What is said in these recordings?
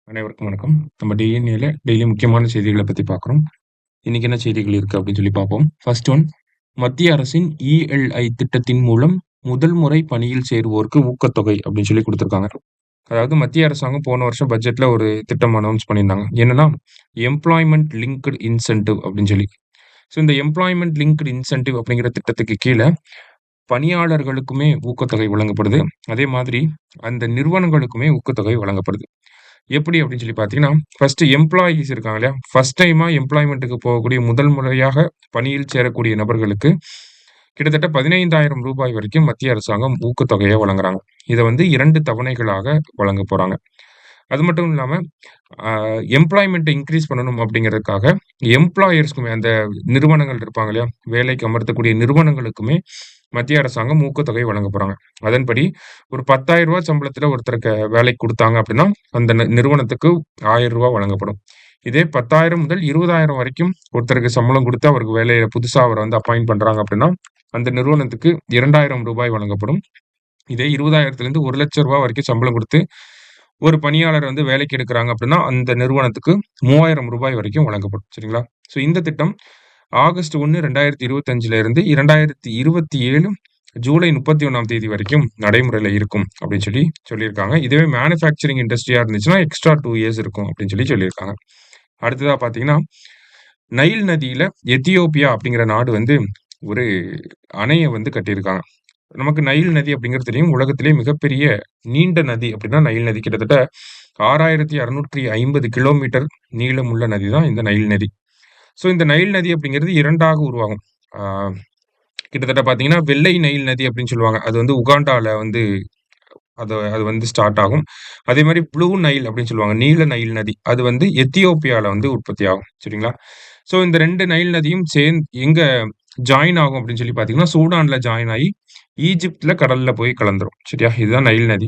அனைவருக்கும் வணக்கம். நம்ம டிஎன்ஏல டெய்லி முக்கியமான செய்திகள பத்தி பார்க்குறோம். இன்னைக்கு என்ன செய்திகள் இருக்கு அப்படின்னு சொல்லி பார்ப்போம். ஃபர்ஸ்ட் ஒன், மத்திய அரசின் இஎல்ஐ திட்டத்தின் மூலம் முதல் முறை பணியில் சேருவோருக்கு ஊக்கத்தொகை அப்படின்னு சொல்லி குடுத்துருக்காங்க. அதாவது மத்திய அரசாங்கம் போன வருஷம் பட்ஜெட்ல ஒரு திட்டம் அனௌன்ஸ் பண்ணியிருந்தாங்க. என்னன்னா, எம்ப்ளாய்மென்ட் லிங்க்டு இன்சென்டிவ் அப்படின்னு சொல்லி. ஸோ இந்த எம்ப்ளாய்மென்ட் லிங்க்டு இன்சென்டிவ் அப்படிங்கிற திட்டத்துக்கு கீழ பணியாளர்களுக்குமே ஊக்கத்தொகை வழங்கப்படுது. அதே மாதிரி அந்த நிறுவனங்களுக்குமே ஊக்கத்தொகை வழங்கப்படுது. எப்படி அப்படின்னு சொல்லி பார்த்தீங்கன்னா, ஃபர்ஸ்ட் எம்ப்ளாயீஸ் இருக்காங்க இல்லையா? ஃபர்ஸ்ட் டைமா எம்ப்ளாய்மென்ட்க்கு போகக்கூடிய முதல் முறையாக பணியில் சேரக்கூடிய நபர்களுக்கு கிட்டத்தட்ட ரூ. 15,000 வரைக்கும் மத்திய அரசாங்கம் ஊக்கத்தொகையா வழங்குறாங்க. இத வந்து 2 தவணைகளாக வழங்கப் போறாங்க. அது மட்டும் இல்லாம, அ எம்ப்ளாய்மென்ட்ட இன்கிரீஸ் பண்ணணும் அப்படிங்கிறதுக்காக, எம்ப்ளாயர்ஸ்க்குமே அந்த நிறுவனங்கள் இருப்பாங்க இல்லையா? வேலைக்கு அமர்த்தக்கூடிய நிறுவனங்களுக்குமே மத்திய அரசாங்கம் ஊக்கத்தொகை வழங்கப் போறாங்க. அதன்படி ஒரு ரூ. 10,000 சம்பளத்துல ஒருத்தருக்கு வேலைக்கு குடுத்தாங்க அப்படின்னா, அந்த நிறுவனத்துக்கு ரூ. 1,000 வழங்கப்படும். இதே 10,000 முதல் 20,000 வரைக்கும் ஒருத்தருக்கு சம்பளம் குடுத்து அவருக்கு வேலையில புதுசா அவர வந்து அப்பாயிண்ட் பண்றாங்க அப்படின்னா, அந்த நிறுவனத்துக்கு ரூ. 2,000 வழங்கப்படும். இதே 20,000லிருந்து ரூ. 1,00,000 வரைக்கும் சம்பளம் குடுத்து ஒரு பணியாளர் வந்து வேலைக்கு எடுக்குறாங்க அப்படின்னா, அந்த நிறுவனத்துக்கு ரூ. 3,000 வரைக்கும் வழங்கப்படும். சரிங்களா? ஸோ இந்த திட்டம் ஆகஸ்ட் 1, 2025ல இருந்து 2027 ஜூலை 31ஆம் தேதி வரைக்கும் நடைமுறையில இருக்கும் அப்படின்னு சொல்லி சொல்லியிருக்காங்க. இதுவே மேனுஃபேக்சரிங் இண்டஸ்ட்ரியா இருந்துச்சுன்னா, எக்ஸ்ட்ரா 2 இயர்ஸ் இருக்கும் அப்படின்னு சொல்லி சொல்லியிருக்காங்க. அடுத்ததா பார்த்தீங்கன்னா, நைல் நதியில எத்தியோப்பியா அப்படிங்கிற நாடு வந்து ஒரு அணைய வந்து கட்டியிருக்காங்க. நமக்கு நைல் நதி அப்படிங்கிறது தெரியும். உலகத்திலேயே மிகப்பெரிய நீண்ட நதி அப்படின்னா நைல் நதி. கிட்டத்தட்ட 6,650 கிலோமீட்டர் நீளமுள்ள நதி தான் இந்த நைல் நதி. ஸோ இந்த நைல் நதி அப்படிங்கிறது 2ஆக உருவாகும். ஆ கிட்டத்தட்ட பார்த்தீங்கன்னா, வெள்ளை நைல் நதி அப்படின்னு சொல்லுவாங்க. அது வந்து உகாண்டால வந்து அது வந்து ஸ்டார்ட் ஆகும். அதேமாரி ப்ளூ நைல் அப்படின்னு சொல்லுவாங்க. நீல நைல் நதி. அது வந்து எத்தியோப்பியால வந்து உற்பத்தி ஆகும். சரிங்களா? ஸோ இந்த 2 நைல் நதியும் எங்க ஜாயின் ஆகும் அப்படின்னு சொல்லி பார்த்தீங்கன்னா, சூடான்ல ஜாயின் ஆயி, ஈஜிப்ட்ல கடல்ல போய் கலந்துரும். சரியா? இதுதான் நைல் நதி.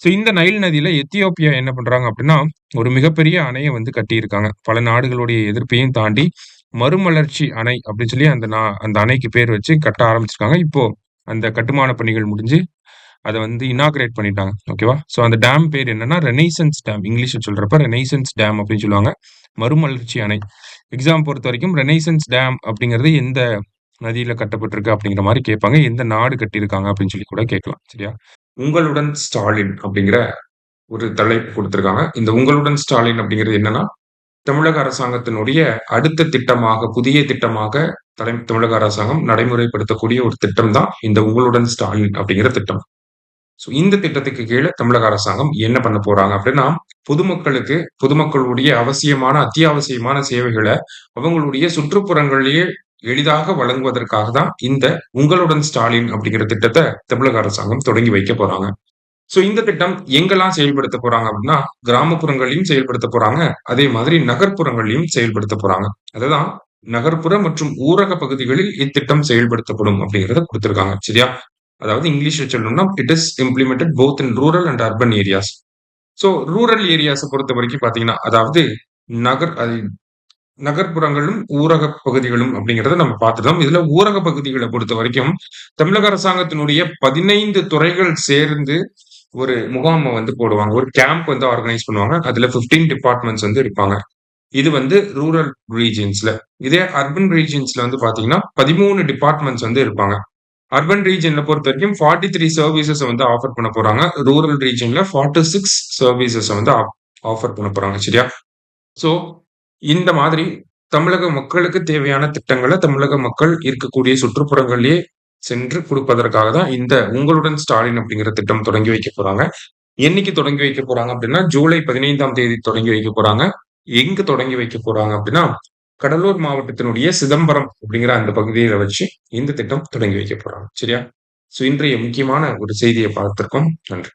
ஸோ இந்த நைல் நதியில எத்தியோப்பியா என்ன பண்றாங்க அப்படின்னா, ஒரு மிகப்பெரிய அணைய வந்து கட்டியிருக்காங்க. பல நாடுகளுடைய எதிர்ப்பையும் தாண்டி, மறுமலர்ச்சி அணை அப்படின்னு சொல்லி அந்த அணைக்கு பேர் வச்சு கட்ட ஆரம்பிச்சிருக்காங்க. இப்போ அந்த கட்டுமான பணிகள் முடிஞ்சு, அத வந்து இனாகரேட் பண்ணிட்டாங்க. ஓகேவா? ஸோ அந்த டேம் பேர் என்னன்னா, ரெனைசன்ஸ் டேம். இங்கிலீஷ்ல சொல்றப்ப ரெனைசன்ஸ் டேம் அப்படின்னு சொல்லுவாங்க. மறுமலர்ச்சி அணை. எக்ஸாம் பொறுத்தவரைக்கும் ரெனைசன்ஸ் டேம் அப்படிங்கிறது எந்த நதியில கட்டப்பட்டிருக்கு அப்படிங்கிற மாரி கேட்பாங்க. எந்த நாடு கட்டியிருக்காங்க அப்படின்னு சொல்லி கூட கேட்கலாம். சரியா? உங்களுடன் ஸ்டாலின் அப்படிங்கிற ஒரு தலைப்பு குடுத்திருக்காங்க. இந்த உங்களுடன் ஸ்டாலின் அப்படிங்கிறது என்னன்னா, தமிழக அரசாங்கத்தினுடைய அடுத்த திட்டமாக, புதிய திட்டமாக தமிழக அரசாங்கம் நடைமுறைப்படுத்தக்கூடிய ஒரு திட்டம் தான் இந்த உங்களுடன் ஸ்டாலின் அப்படிங்கிற திட்டம். ஸோ இந்த திட்டத்துக்கு கீழ தமிழக அரசாங்கம் என்ன பண்ண போறாங்க அப்படின்னா, பொதுமக்களுடைய அவசியமான, அத்தியாவசியமான சேவைகள அவங்களுடைய சுற்றுப்புறங்களிலேயே எளிதாக வழங்குவதற்காக தான் இந்த உங்களுடன் ஸ்டாலின் அப்படிங்கிற திட்டத்த தமிழக அரசாங்கம் தொடங்கி வைக்க போறாங்க. ஸோ இந்த திட்டம் எங்கெல்லாம் செயல்படுத்த போறாங்க அப்படின்னா, கிராமப்புறங்களையும் செயல்படுத்த போறாங்க. அதே மாதிரி நகர்ப்புறங்களையும் செயல்படுத்த போறாங்க. அதுதான் நகர்ப்புற மற்றும் ஊரக பகுதிகளில் இத்திட்டம் செயல்படுத்தப்படும் அப்படிங்கிறத குடுத்திருக்காங்க. சரியா? அதாவது இங்கிலீஷ்ல சொல்லணும்னா, it is implemented both in rural and urban areas. So rural ஏரியாஸ பொறுத்தவரைக்கும் பார்த்தீங்கன்னா, அதாவது நகர் அது நகர்ப்புறங்களும், ஊரக பகுதிகளும் அப்படிங்கிறத நம்ம பார்த்துட்டோம். இதுல ஊரக பகுதிகள பொறுத்தவரைக்கும், தமிழக அரசாங்கத்தினுடைய 15 துறைகள் சேர்ந்து ஒரு முகாம வந்து போடுவாங்க. ஒரு கேம்ப் வந்து ஆர்கனைஸ் பண்ணுவாங்க. அதுல 15 டிபார்ட்மெண்ட்ஸ் வந்து இருப்பாங்க. இது வந்து ரூரல் ரீஜியன்ஸ்ல. இதே அர்பன் ரீஜியன்ஸ்ல வந்து பார்த்தீங்கன்னா, 13 டிபார்ட்மெண்ட்ஸ் வந்து இருப்பாங்க. அர்பன் ரீஜியன்ல பொறுத்தவரைக்கும் 43 சர்வீசஸ் வந்து ஆஃபர் பண்ண போறாங்க. ரூரல் ரீஜியன்ல 46 சர்வீசஸ் வந்து ஆஃபர் பண்ண போறாங்க. சரியா? ஸோ இந்த மாதிரி தமிழக மக்களுக்கு தேவையான திட்டங்கள தமிழக மக்கள் இருக்கக்கூடிய சுற்றுப்புறங்களிலேயே சென்று குடுப்பதற்காக தான் இந்த உங்களுடன் ஸ்டாலின் அப்படிங்கிற திட்டம் தொடங்கி வைக்க போறாங்க. என்னைக்கு தொடங்கி வைக்க போறாங்க அப்படின்னா, ஜூலை 15ஆம் தேதி தொடங்கி வைக்க போறாங்க. எங்க தொடங்கி வைக்க போறாங்க அப்படின்னா, கடலூர் மாவட்டத்தினுடைய சிதம்பரம் அப்படிங்கிற அந்த பகுதியில வச்சு இந்த திட்டம் தொடங்கி வைக்க போறாங்க. சரியா? ஸோ இன்றைய முக்கியமான ஒரு செய்திய பார்த்திருக்கோம். நன்றி.